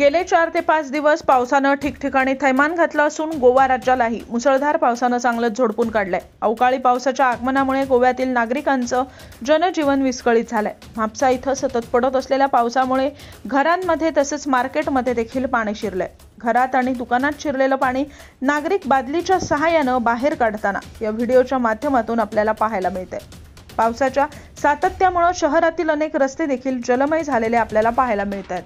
गेले 4 ते 5 दिवस पावसानं ठिकठिकाणी थैमान घातलं असून गोवा राज्यालाही मुसळधार पावसानं चांगलंच झोडपून काढलंय। अवकाळी पावसाच्या आगमनामुळे गोव्यातील नागरिकांचं जनजीवन विस्कळीत झालंय। म्हापसा इथं सतत पडत असलेल्या पावसामुळे घरांमध्ये तसेच मार्केटमध्ये देखील पाणी शिरलंय। घरात आणि दुकानात शिरलेलं पाणी नागरिक बादलीच्या सहाय्यानं बाहेर काढताना या व्हिडिओच्या माध्यमातून आपल्याला पाहायला मिळतंय। पावसाच्या सातत्यामुळे शहरातील अनेक रस्ते देखील जलमय झालेले आपल्याला पाहायला मिळतात।